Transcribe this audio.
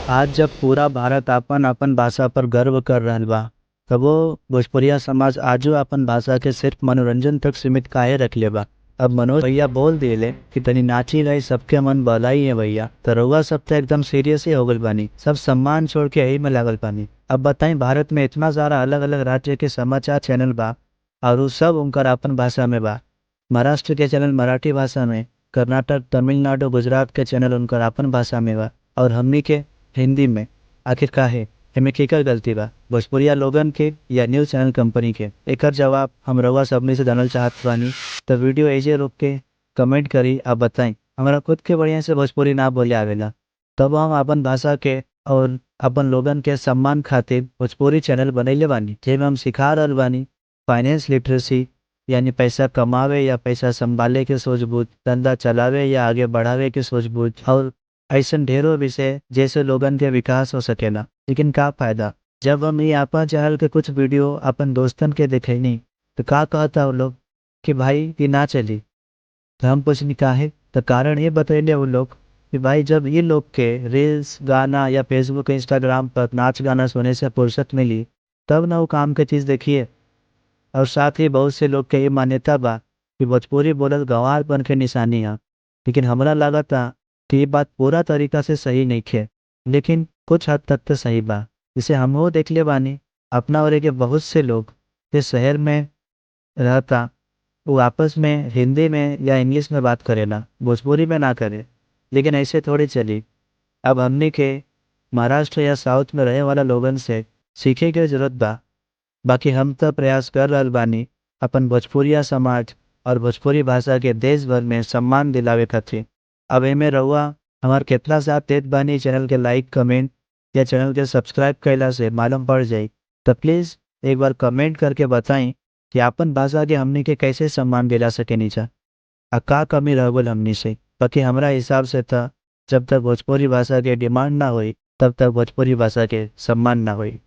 आज जब पूरा भारत आपन आपन भाषा पर गर्व कर रहल बा, तब वो भोजपुरिया समाज आजो आपन भाषा के सिर्फ मनोरंजन तक सीमित काहे रखले बा। अब मनोज भैया बोल दिले कि तनी नाची रही सबके मन बहलाई है भैया, तो रउआ सब तो एकदम सीरियस ही हो गल बानी, सब सम्मान छोड़ के यही में लागल बानी। अब बताई, भारत में इतना सारा अलग अलग राज्य के समाचार चैनल बा और उ सब उनकर आपन भाषा में बा। महाराष्ट्र के चैनल मराठी भाषा में, कर्नाटक, तमिलनाडु, गुजरात के चैनल उनकर आपन भाषा में बा, और हमनी के हिंदी में। आखिर काहे एमे केकर गलती बा, भोजपुरिया लोगन के या न्यूज़ चैनल कंपनी के? एकर जवाब हम रउआ सबनी से जानल चाहत बानी। तो वीडियो एजे रोक के कमेंट करी आ बताई। हमरा खुद के बढ़िया से भोजपुरी ना बोले आवेला, तब हम अपन भाषा के और अपन लोगन के सम्मान खातिर भोजपुरी चैनल बनैले बानी, जेमे हम सिखा रहल बानी फाइनेंस लिटरेसी, यानी पैसा कमावे या पैसा संभाले के सूझबूझ, धंधा चलावे या आगे बढ़ावे के सूझबूझ, और ऐसन ढेरों विषय जैसे लोगन के विकास हो सकेला। लेकिन का फायदा जब हम ये आपा चैनल के कुछ वीडियो अपन दोस्तन के दिखैनी, तो का कहता वो लोग कि भाई ये ना चली। तो हम पूछनी काहे, तो कारण ये बतैले वो लोग कि भाई जब ये लोग के रील्स, गाना या फेसबुक, इंस्टाग्राम पर नाच गाना सुनने से फुर्सत मिली, तब ना वो काम के चीज़ देखिए। और साथ ही बहुत से लोग के ये मान्यता बा कि भोजपुरी बोलल गंवारपन के निशानी है। लेकिन हमरा लागता कि ये बात पूरा तरीका से सही नहीं है, लेकिन कुछ हद तक तो सही बा। जिसे हमहू देखले बानी, अपना और के बहुत से लोग जे शहर में रहता, वो आपस में हिंदी में या इंग्लिश में बात करेला, भोजपुरी में ना करे। लेकिन ऐसे थोड़ी चली। अब हमनी के महाराष्ट्र या साउथ में रहे वाला लोगन से सीखे के जरूरत बा। बाकी हम तो प्रयास कर रहल बानी अपन भोजपुरिया समाज और भोजपुरी भाषा के देश भर में सम्मान दिलावे खातिर। अब एमे रउआ हमार कितना साथ देत बानी, चैनल के लाइक, कमेंट या चैनल के सब्सक्राइब कैला से मालूम पड़ जाई। तो प्लीज़ एक बार कमेंट करके बताएं कि अपन भाषा के हमनी के कैसे सम्मान दिला सके नीचा, आ का कमी रह गल हमनी से। बाकी हमरा हिसाब से था जब तक भोजपुरी भाषा के डिमांड ना होई, तब तक भोजपुरी भाषा के सम्मान ना होई।